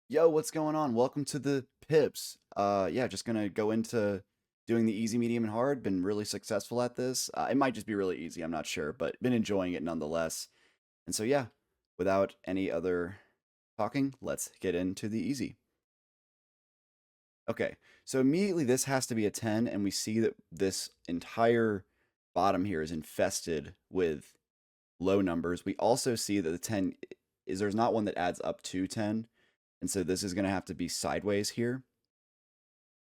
Yo, what's going on? Welcome to the Pips. Yeah, just gonna go into doing the easy, medium, and hard. Been really successful at this. It might just be really easy, I'm not sure, but been enjoying it nonetheless. And so yeah, without any other talking, let's get into the easy. Okay, so immediately this has to be a 10, and we see that this entire bottom here is infested with low numbers. We also see that the 10 is there's not one that adds up to 10, and so this is gonna have to be sideways here,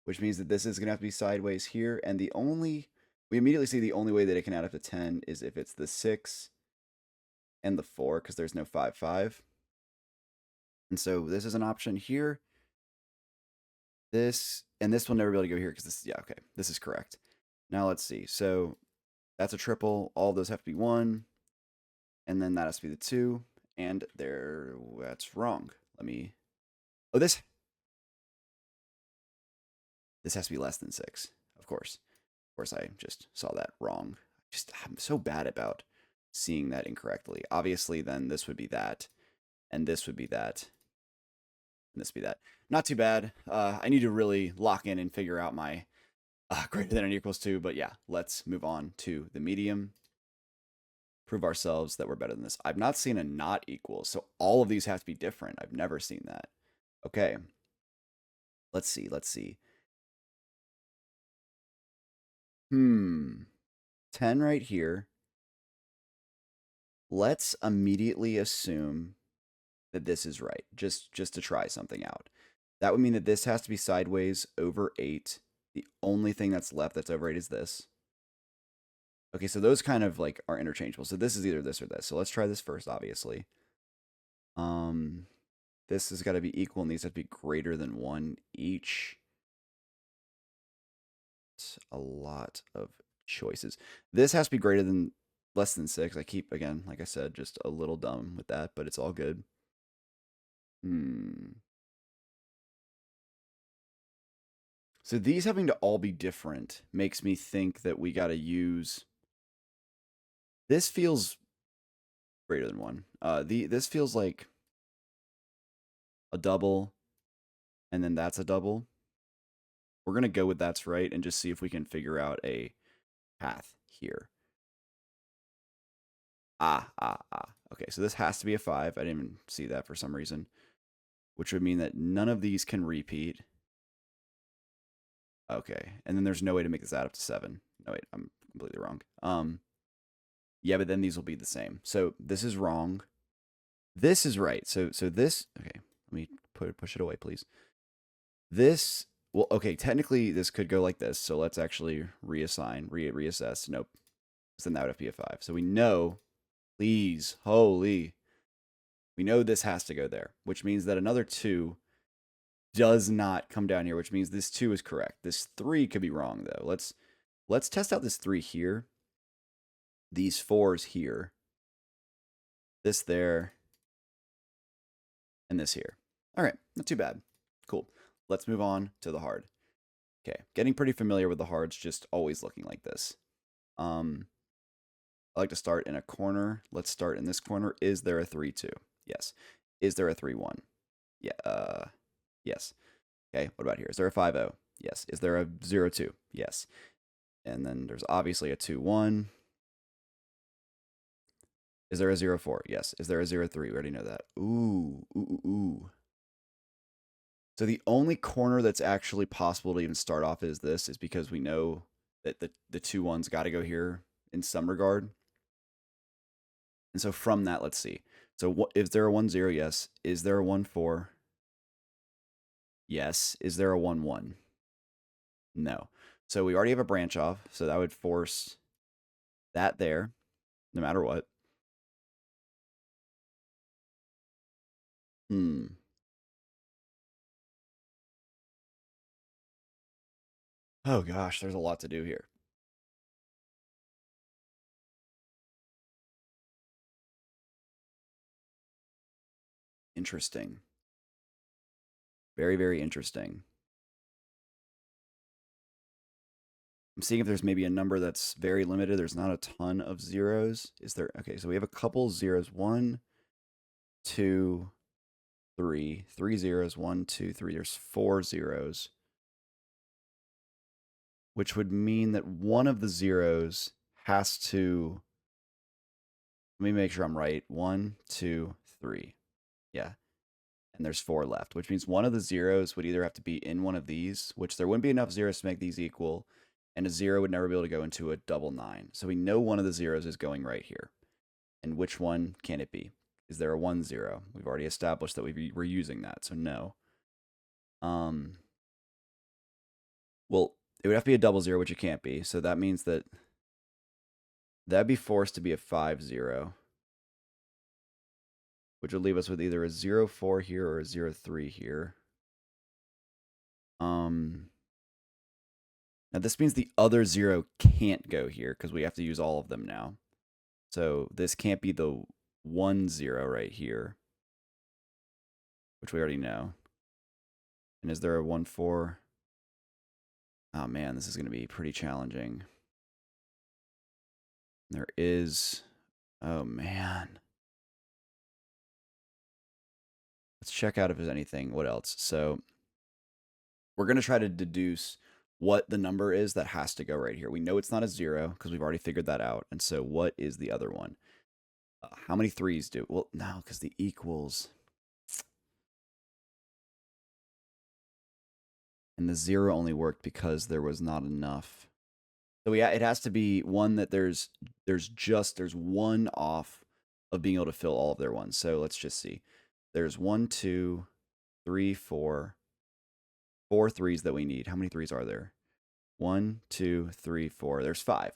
which means that this is going to have to be sideways here. And we immediately see the only way that it can add up to 10 is if it's the 6 and the 4, because there's no 5, 5. And so this is an option here. This will never be able to go here because yeah, okay, this is correct. Now let's see. So that's a triple. All of those have to be 1. And then that has to be the 2. And that's wrong. Oh, this has to be less than 6, of course. Of course, I just saw that wrong. I'm so bad about seeing that incorrectly. Obviously, then this would be that, and this would be that, and this would be that. Not too bad. I need to really lock in and figure out my greater than or equals to, but yeah, let's move on to the medium. Prove ourselves that we're better than this. I've not seen a not equal, so all of these have to be different. I've never seen that. Okay. Let's see. 10 right here. Let's immediately assume that this is right, just to try something out. That would mean that this has to be sideways over 8. The only thing that's left that's over 8 is this. Okay, so those kind of like are interchangeable. So this is either this or this. So let's try this first, obviously. This has got to be equal, and these have to be greater than 1 each. It's a lot of choices. This has to be less than 6. I keep, again, like I said, just a little dumb with that, but it's all good. So these having to all be different makes me think that we got to use. This feels greater than 1. This feels like a double, and then that's a double. We're gonna go with that's right and just see if we can figure out a path here. Ah. Okay, so this has to be a 5. I didn't even see that for some reason, which would mean that none of these can repeat. Okay, and then there's no way to make this add up to 7. No, wait, I'm completely wrong. Yeah, but then these will be the same. So this is wrong. This is right. So this, okay, let me push it away, please. This, well, okay, technically this could go like this. So let's actually reassess. Nope. So then that would have to be a 5. So we know, please, holy, we know this has to go there, which means that another 2 does not come down here, which means this 2 is correct. This 3 could be wrong, though. Let's test out this 3 here. These 4s here. This there. And this here. All right, not too bad. Cool. Let's move on to the hard. Okay, getting pretty familiar with the hards, just always looking like this. I like to start in a corner. Let's start in this corner. Is there a 3-2? Yes. Is there a 3-1? Yeah. Yes. Okay, what about here? Is there a 5-0? Yes. Is there a 0-2? Yes. And then there's obviously a 2-1. Is there a 0-4? Yes. Is there a 0-3? We already know that. Ooh. So the only corner that's actually possible to even start off as this is because we know that the 2-1's got to go here in some regard. And so from that, let's see. So is there a 1-0? Yes. Is there a 1-4? Yes. Is there a 1-1? No. So we already have a branch off, so that would force that there, no matter what. Oh gosh, there's a lot to do here. Interesting. Very, very interesting. I'm seeing if there's maybe a number that's very limited. There's not a ton of zeros. Is there? Okay, so we have a couple zeros. 1, 2, 3. 3 zeros. 1, 2, 3. There's 4 zeros. Which would mean that one of the zeros has to... Let me make sure I'm right. 1, 2, 3. Yeah. And there's 4 left, which means one of the zeros would either have to be in one of these, which there wouldn't be enough zeros to make these equal, and a 0 would never be able to go into a double 9. So we know one of the zeros is going right here. And which one can it be? Is there a 1, 0? We've already established that we're using that, so no. Well, it would have to be a double 0, which it can't be. So that means that that'd be forced to be a 5, 0. Which would leave us with either a 0, 4 here or a 0, 3 here. Now this means the other 0 can't go here because we have to use all of them now. So this can't be the 1, 0 right here, which we already know. And is there a 1, 4? Oh man, this is going to be pretty challenging. There is... Oh man. Let's check out if there's anything. What else? So we're going to try to deduce what the number is that has to go right here. We know it's not a 0 because we've already figured that out. And so what is the other one? How many 3s do? Well, no, because the equals... And the 0 only worked because there was not enough. So yeah, it has to be one that there's one off of being able to fill all of their ones. So let's just see. There's 1, 2, 3, 4. 4 3s that we need. How many 3s are there? 1, 2, 3, 4. There's 5.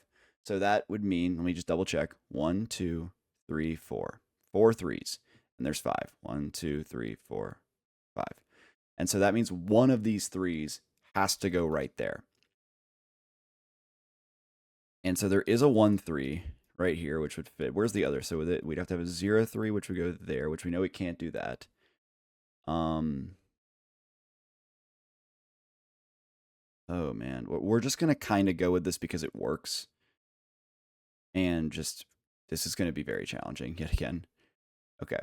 So that would mean, let me just double check. 1, 2, 3, 4. 4 3s. And there's 5. 1, 2, 3, 4, 5. And so that means one of these 3s has to go right there. And so there is a 1, 3 right here, which would fit. Where's the other? So with it, we'd have to have a 0, 3, which would go there, which we know we can't do that. Oh man, we're just gonna kind of go with this because it works, and just this is gonna be very challenging yet again. Okay.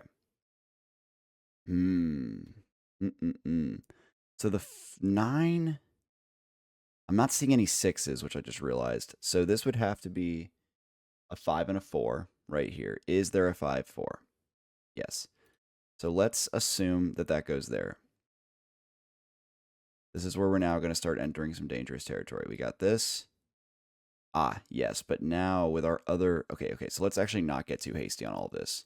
So the 9. I'm not seeing any 6s, which I just realized. So this would have to be a 5 and a 4 right here. Is there a 5, 4? Yes. So let's assume that that goes there. This is where we're now going to start entering some dangerous territory. We got this. Ah, yes, but now with our other... Okay, so let's actually not get too hasty on all this.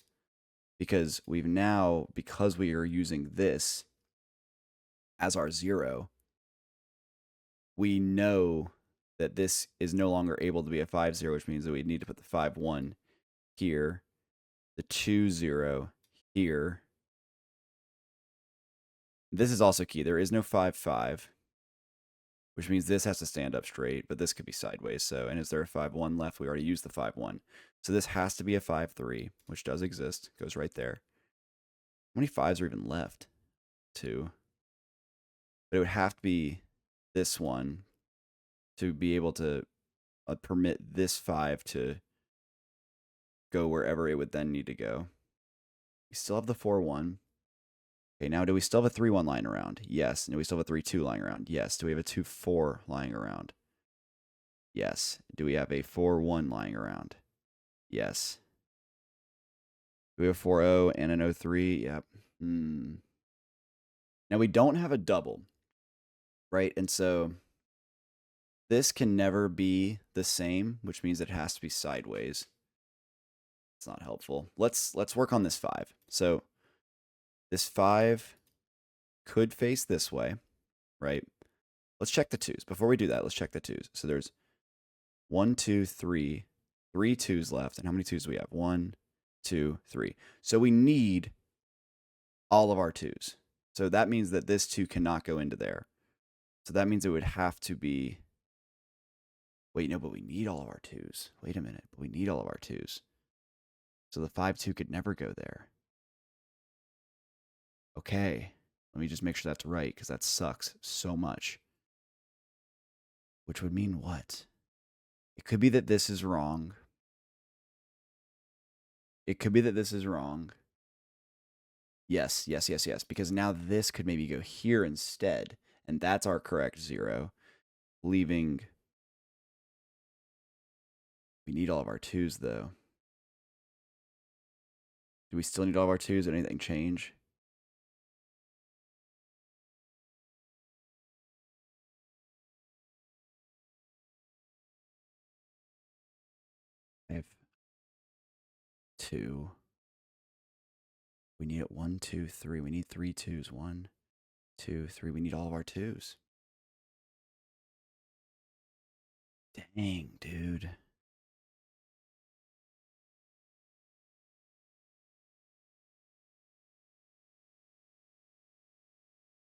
Because we've now, because we are using this as our 0, we know that this is no longer able to be a 5, 0, which means that we need to put the 5, 1 here, the 2, 0 here. This is also key. There is no 5, 5, which means this has to stand up straight, but this could be sideways. So, and is there a 5, 1 left? We already used the 5, 1. So this has to be a 5, 3, which does exist. Goes right there. How many 5s are even left? 2. But it would have to be this one to be able to permit this 5 to go wherever it would then need to go. We still have the 4, 1. Okay, now do we still have a 3, 1 lying around? Yes. Do we still have a 3, 2 lying around? Yes. Do we have a 2, 4 lying around? Yes. Do we have a 4, 1 lying around? Yes. Do we have a 4, 0 and an 0, 3? Yep. Now we don't have a double, right? And so this can never be the same, which means it has to be sideways. It's not helpful. Let's work on this 5. So this 5 could face this way, right? Let's check the 2s. Before we do that, let's check the 2s. So there's 1, 2, 3. 3 2s left. And how many 2s do we have? 1, 2, 3. So we need all of our 2s. So that means that this 2 cannot go into there. So that means it would have to be... Wait, no, but we need all of our 2s. Wait a minute. But we need all of our 2s. So the 5, 2 could never go there. Okay. Let me just make sure that's right, because that sucks so much. Which would mean what? It could be that this is wrong. It could be that this is wrong. Yes, yes, yes, yes. Because now this could maybe go here instead. And that's our correct 0. Leaving. We need all of our 2s, though. Do we still need all of our 2s? Did anything change? I have 2. We need it 1, 2, 3. We need 3 2s. 1, 2, 3. We need all of our 2s. Dang, dude.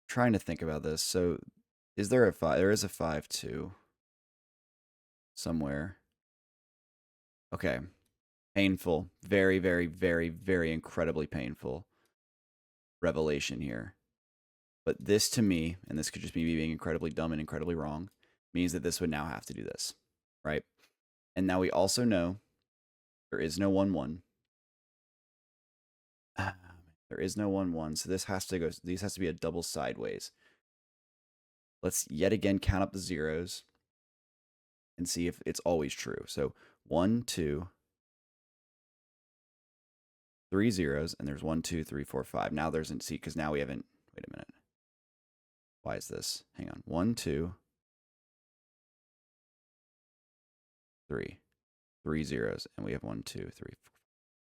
Trying to think about this. So, is there a 5? There is a 5 2 somewhere. Okay. Painful. Very, very, very, very incredibly painful revelation here. But this to me, and this could just be me being incredibly dumb and incredibly wrong, means that this would now have to do this, right? And now we also know there is no 1 1. There is no 1 1. So this has to go, these has to be a double sideways. Let's yet again count up the zeros and see if it's always true. So 1, 2, 3 zeros, and there's 1, 2, 3, 4, 5. Now there's an see because now we haven't. Wait a minute. Why is this? Hang on. 1, 2, 3. 3 zeros, and we have 1, 2, 3, 4.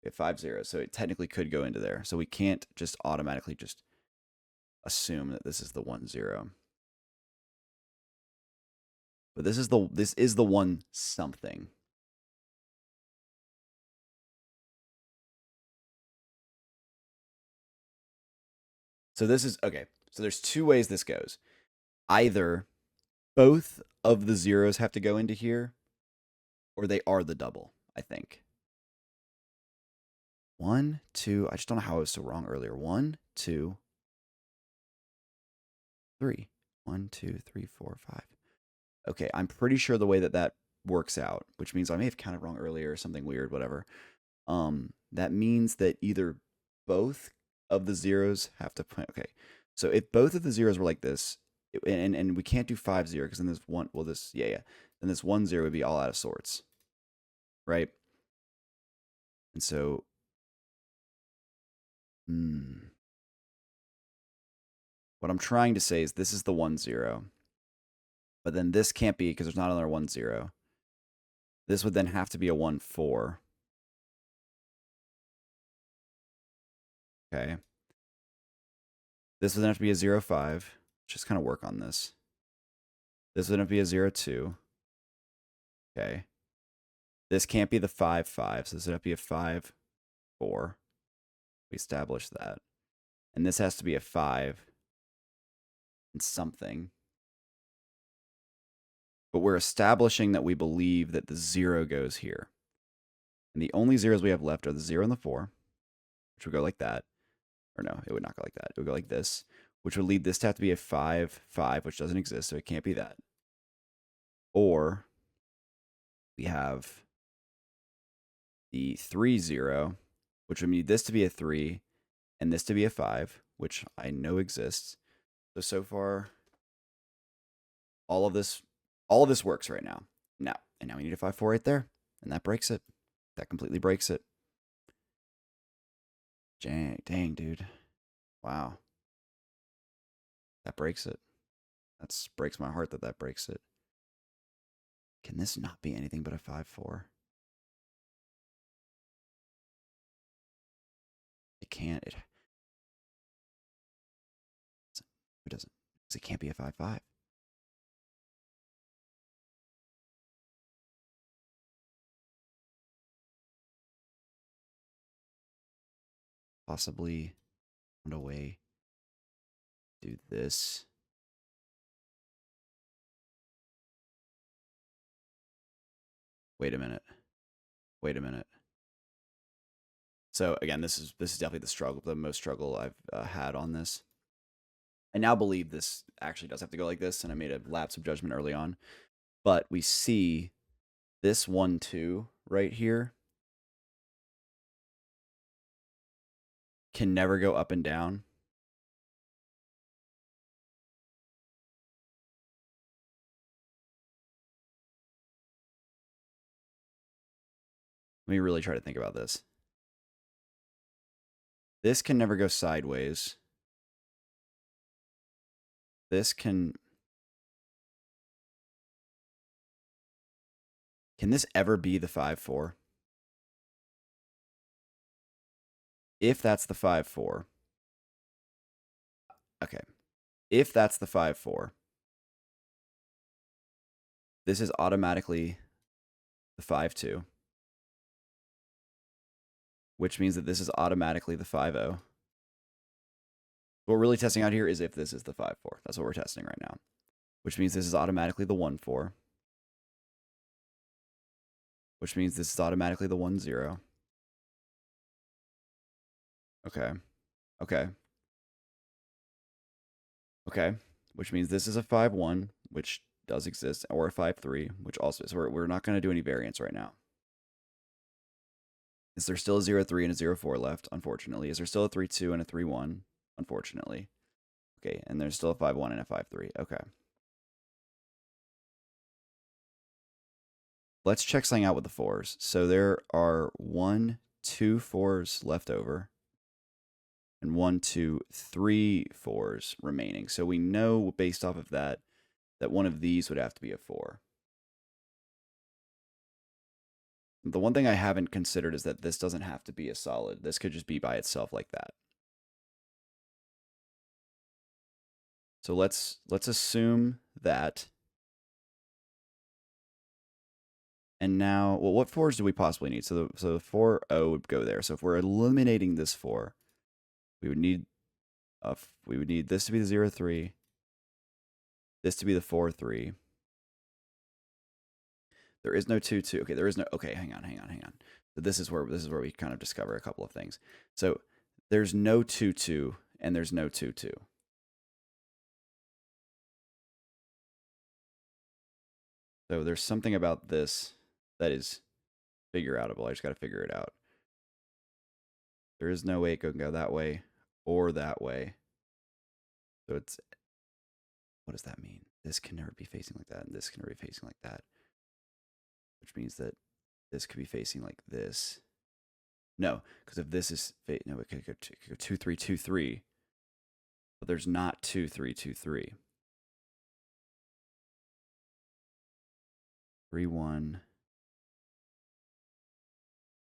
We have 5 zeros, so it technically could go into there. So we can't just automatically just assume that this is the 1 0. But this is the 1 something. So this is okay. So there's 2 ways this goes. Either both of the zeros have to go into here, or they are the double, I think. 1, 2. I just don't know how I was so wrong earlier. 1, 2, 3. 1, 2, 3, 4, 5. Okay, I'm pretty sure the way that works out, which means I may have counted wrong earlier or something weird, whatever. That means that either both of the zeros have to point. Okay, so if both of the zeros were like this, and we can't do 5 0 because then there's one. Well, this yeah. Then this 1 0 would be all out of sorts, right? And so, what I'm trying to say is this is the 1 0, but then this can't be because there's not another 1 0. This would then have to be a 1 4. Okay. This would then have to be a 0 5. Just kind of work on this. This would have to be a 0 2. Okay. This can't be the 5 5. So this would have to be a 5 4. We established that. And this has to be a 5 and something. But we're establishing that we believe that the 0 goes here. And the only zeros we have left are the 0 and the 4, which would go like that. Or no, it would not go like that. It would go like this, which would lead this to have to be a 5 5, which doesn't exist, so it can't be that. Or we have the 3 0, which would need this to be a 3 and this to be a 5, which I know exists. So far, all of this works right now. And now we need a 5 4 right there, and that breaks it. That completely breaks it. Dang, dude. Wow. That breaks it. That breaks my heart that breaks it. Can this not be anything but a 5 4? It can't. It doesn't. Because it can't be a 5 5. Possibly found a way to do this. Wait a minute. So again, this is definitely the most struggle I've had on this. I now believe this actually does have to go like this, and I made a lapse of judgment early on. But we see this 1 2 right here. can never go up and down. Let me really try to think about this. This can never go sideways. This can... Can this ever be the 5-4? If that's the 5-4. Okay. If that's the 5-4, this is automatically the 5-2, which means that this is automatically the 5-0. What we're really testing out here is if this is the 5-4. That's what we're testing right now, which means this is automatically the 1-4, which means this is automatically the 1-0. Okay. Okay. Okay. Which means this is a 5-1, which does exist, or a 5-3, which also, so we're not going to do any variants right now. Is there still a 0-3 and a 0-4 left? Unfortunately. Is there still a 3-2 and a 3-1? Unfortunately. Okay, and there's still a 5-1 and a 5-3. Okay. Let's check something out with the 4s. So there are 1, 2 4s left over, and 1, 2, 3 4s remaining. So we know based off of that one of these would have to be a 4. The one thing I haven't considered is that this doesn't have to be a solid. This could just be by itself like that. So let's assume that. And now, well, what 4s do we possibly need? So the 4-0 would go there. So if we're eliminating this 4, we would need this to be the 0-3, this to be the 4-3. There is no 2-2. Okay, there is no. Okay, hang on. So this is where we kind of discover a couple of things. So there's no 2-2 and there's no 2-2. So there's something about this that is figure outable. I just got to figure it out. There is no way it can go that way or that way. So it's, what does that mean? This can never be facing like that, and this can never be facing like that. Which means that this could be facing like this. No, because if this is, no, it could go 2-3, 2-3. But there's not 2-3, 2-3. 3-1,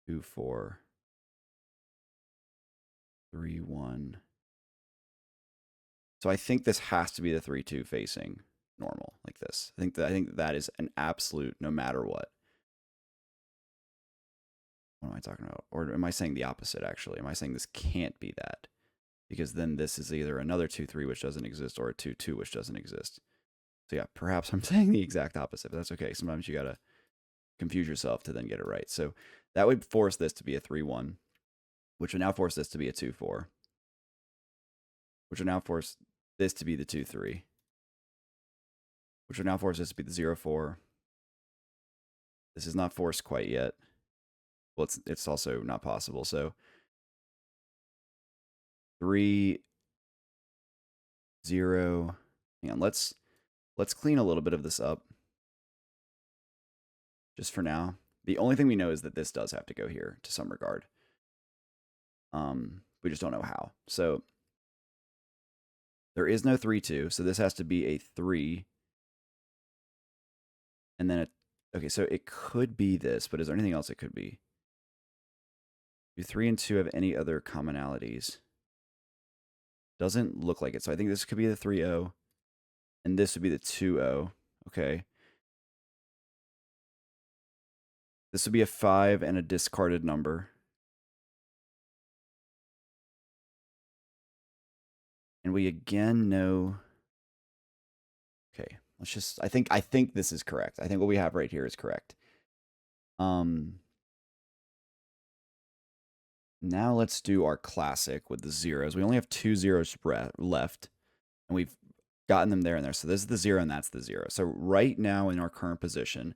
2-4, 3-1. So I think this has to be the 3-2 facing normal like this. I think that is an absolute no matter what. What am I talking about? Or am I saying the opposite, actually? Am I saying this can't be that? Because then this is either another 2-3 which doesn't exist or a 2-2 which doesn't exist. So yeah, perhaps I'm saying the exact opposite, but that's okay. Sometimes you got to confuse yourself to then get it right. So that would force this to be a 3-1, which would now force this to be a 2-4, which would now force this to be the 2-3, which would now force this to be the 0-4. This is not forced quite yet. Well, it's also not possible. So 3-0. Hang on, let's clean a little bit of this up. Just for now. The only thing we know is that this does have to go here to some regard. We just don't know how. So there is no 3-2, so this has to be a 3. And then okay, so it could be this, but is there anything else it could be? Do 3 and 2 have any other commonalities? Doesn't look like it. So I think this could be the 3-0, and this would be the 2-0. Okay. This would be a 5 and a discarded number. And we again know. Okay, let's just. I think this is correct. I think what we have right here is correct. Now let's do our classic with the zeros. We only have 2 zeros left, and we've gotten them there and there. So this is the 0 and that's the 0. So right now in our current position,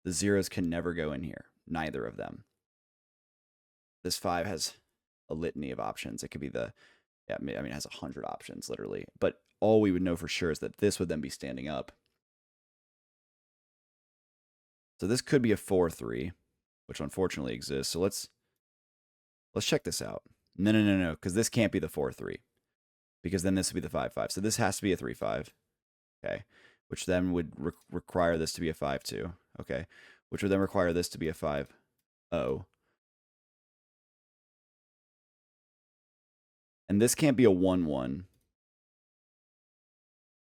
the zeros can never go in here. Neither of them. This 5 has a litany of options. It could be the, yeah, I mean, it has 100 options literally. But all we would know for sure is that this would then be standing up. So this could be a 4-3, which unfortunately exists. So let's check this out. No, because this can't be the 4-3, because then this would be the 5-5. So this has to be a 3-5. Okay, which then would require this to be a 5-2. Okay, which would then require this to be a 5-0. And this can't be a 1-1.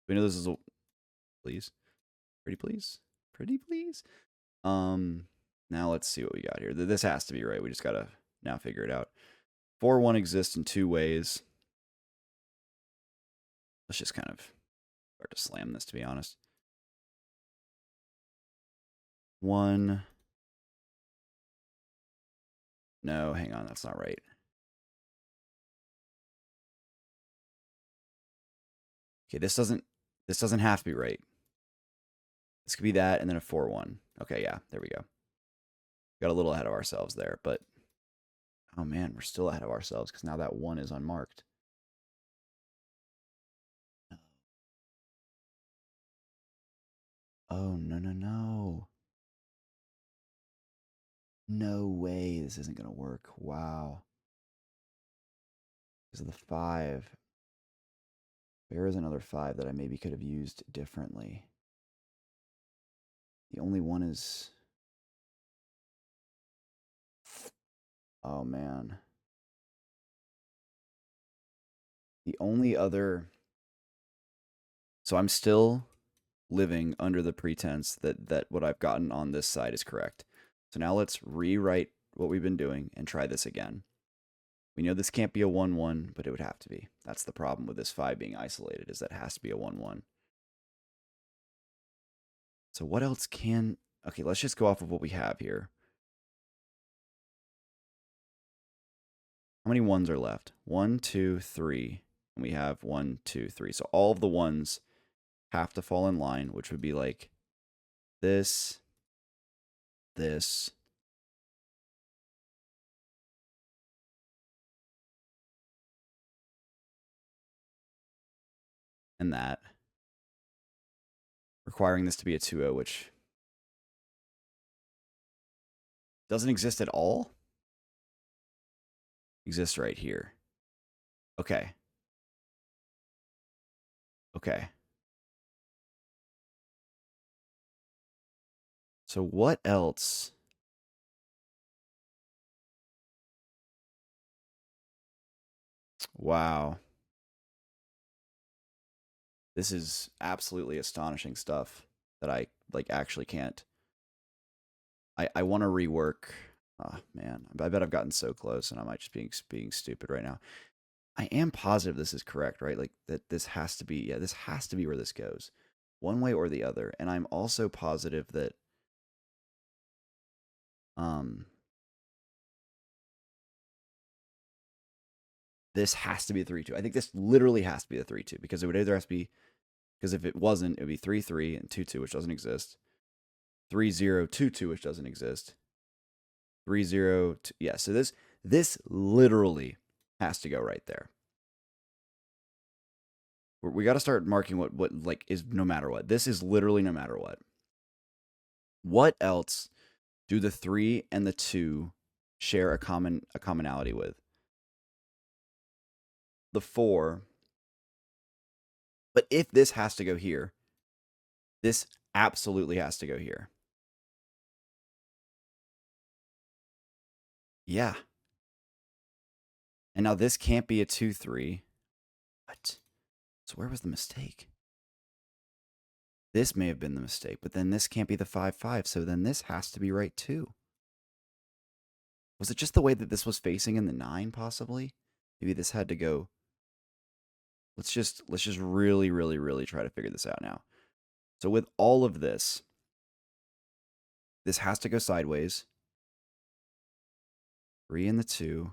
We know this is a, please, pretty please, pretty please. Now let's see what we got here. This has to be right. We just gotta now figure it out. 4-1 exists in two ways. Let's just kind of start to slam this, to be honest. 1. No, hang on, that's not right. Okay, this doesn't have to be right. This could be that and then a 4-1. Okay, yeah, there we go. Got a little ahead of ourselves there, but oh man, we're still ahead of ourselves because now that 1 is unmarked. Oh, no. No way this isn't going to work. Wow. Because of the 5. There is another 5 that I maybe could have used differently. The only one is... Oh, man. The only other... So I'm still living under the pretense that what I've gotten on this side is correct. So now let's rewrite what we've been doing and try this again. We know this can't be a 1-1, but it would have to be. That's the problem with this 5 being isolated, is that it has to be a 1-1. So what else can... Okay, let's just go off of what we have here. How many 1s are left? 1, 2, 3. And we have 1, 2, 3. So all of the 1s have to fall in line, which would be like this, this, and that. Requiring this to be a 2-0, which doesn't exist at all. Exists right here. Okay. Okay. So what else? Wow. This is absolutely astonishing stuff that I like actually can't. I want to rework. Oh man, I bet I've gotten so close, and I might just being stupid right now. I am positive this is correct, right? Like that this has to be, yeah, this has to be where this goes, one way or the other. And I'm also positive that this has to be a 3-2. I think this literally has to be a 3-2 because it would either have to be, because if it wasn't, it would be 3-3 and 2-2, which doesn't exist. 3-0, 2-2, which doesn't exist. 3-0, yeah. So this literally has to go right there. We got to start marking what like is no matter what. This is literally no matter what. What else do the 3 and the 2 share a commonality with? The 4. But if this has to go here, this absolutely has to go here. Yeah. And now this can't be a 2-3. What? So where was the mistake? This may have been the mistake, but then this can't be the 5-5, so then this has to be right too. Was it just the way that this was facing in the 9, possibly? Maybe this had to go... Let's just really try to figure this out now. So with all of this, this has to go sideways. 3 and the 2.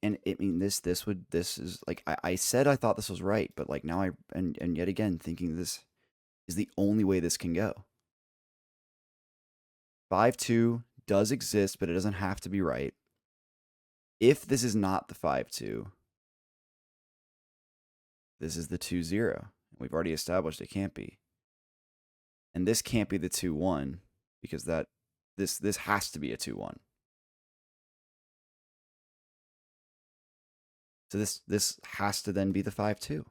And I mean, this is like, I said I thought this was right, but like now and yet again thinking this is the only way this can go. 5-2 does exist, but it doesn't have to be right. If this is not the 5-2, this is the 2-0. We've already established it can't be. And this can't be the 2-1 because this has to be a 2-1. So this has to then be the 5-2,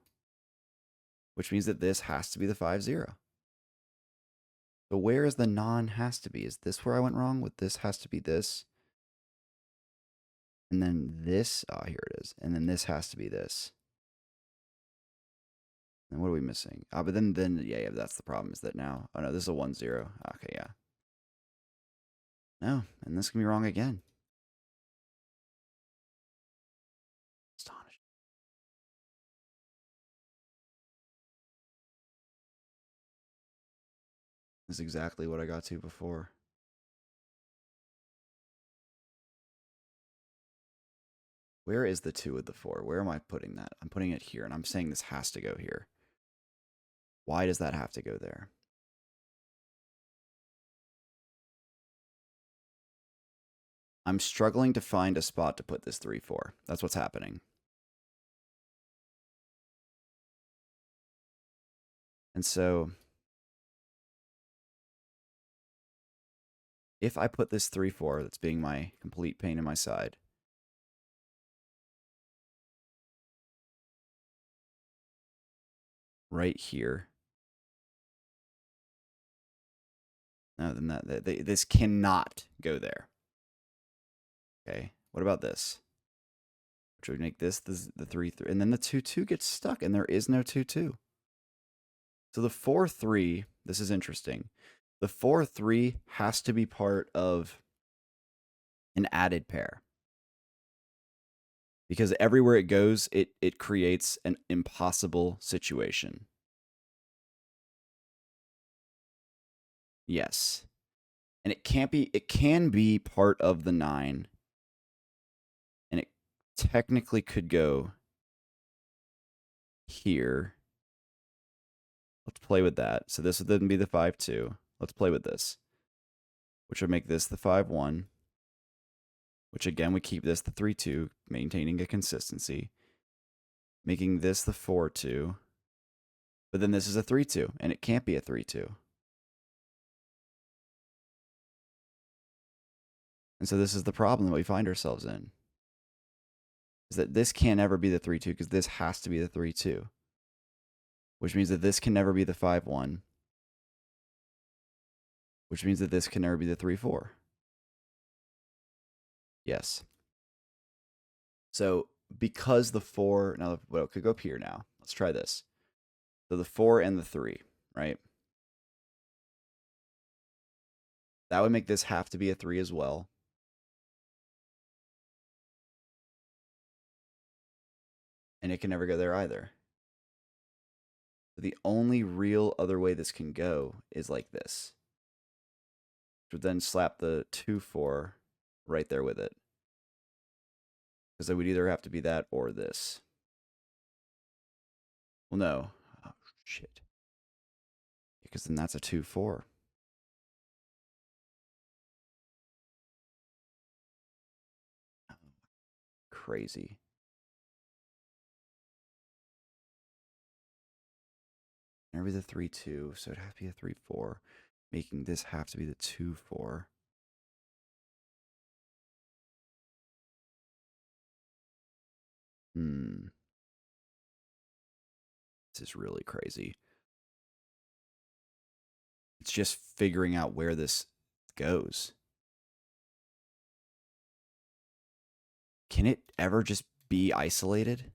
which means that this has to be the 5-0. So where is the non-has to be? Is this where I went wrong with this has to be this? And then this, here it is. And then this has to be this. And what are we missing? But then yeah, that's the problem is that now, oh no, this is a 1-0. Okay, yeah. No, and this can be wrong again. Astonishing. This is exactly what I got to before. Where is the 2 with the 4? Where am I putting that? I'm putting it here, and I'm saying this has to go here. Why does that have to go there? I'm struggling to find a spot to put this 3-4. That's what's happening. And so if I put this 3-4, that's being my complete pain in my side, right here. No, then this cannot go there. Okay, what about this? Which would make this the 3-3, and then the 2-2 gets stuck, and there is no 2-2. So the 4-3, this is interesting. The 4-3 has to be part of an added pair. Because everywhere it goes, it creates an impossible situation. Yes. And it can be part of the 9. And it technically could go here. Let's play with that. So this would then be the 5-2. Let's play with this. Which would make this the 5-1. Which again, we keep this the 3-2, maintaining a consistency. Making this the 4-2. But then this is a 3-2, and it can't be a 3-2. And so this is the problem that we find ourselves in. Is that this can't ever be the 3-2 because this has to be the 3-2. Which means that this can never be the 5-1. Which means that this can never be the 3-4. Yes. So because the 4, now well, it could go up here now. Let's try this. So the 4 and the 3, right? That would make this have to be a 3 as well. And it can never go there either. So the only real other way this can go is like this. Which would then slap the 2-4 right there with it. Because it would either have to be that or this. Well, no. Oh, shit. Because then that's a 2-4. Crazy. Never be the 3-2, so it'd have to be a 3-4. Making this have to be the 2-4. This is really crazy. It's just figuring out where this goes. Can it ever just be isolated?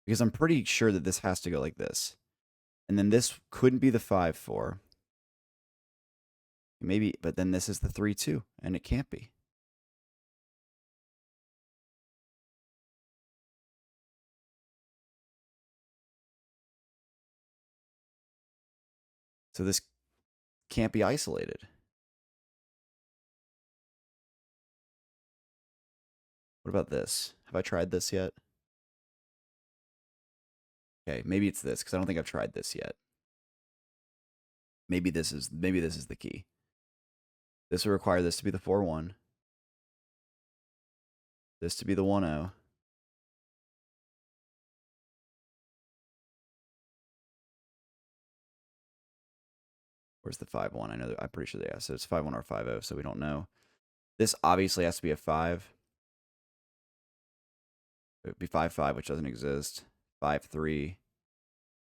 Because I'm pretty sure that this has to go like this. And then this couldn't be the 5-4. Maybe, but then this is the 3-2, and it can't be. So this can't be isolated. What about this? Have I tried this yet? Okay, maybe it's this, because I don't think I've tried this yet. Maybe this is the key. This will require this to be the 4-1. This to be the 1-0. Where's the 5-1? I know I'm pretty sure they asked. So it's 5-1 or 5-0, so we don't know. This obviously has to be a 5. It would be 5-5, which doesn't exist. 5-3,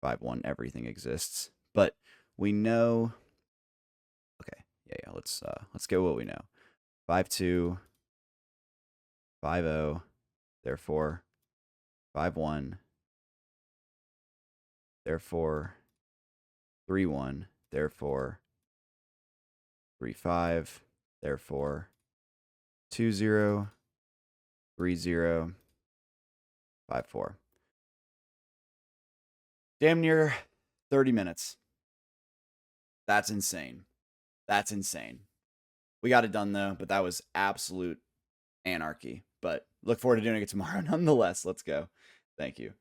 5-1, everything exists. But we know. Okay, yeah. Let's go what we know. 5-2, 5-0, therefore 5-1, therefore 3-1, therefore 3-5, therefore 2-0, 3-0, 5-4. Damn near 30 minutes. That's insane. That's insane. We got it done though, but that was absolute anarchy. But look forward to doing it tomorrow nonetheless. Let's go. Thank you.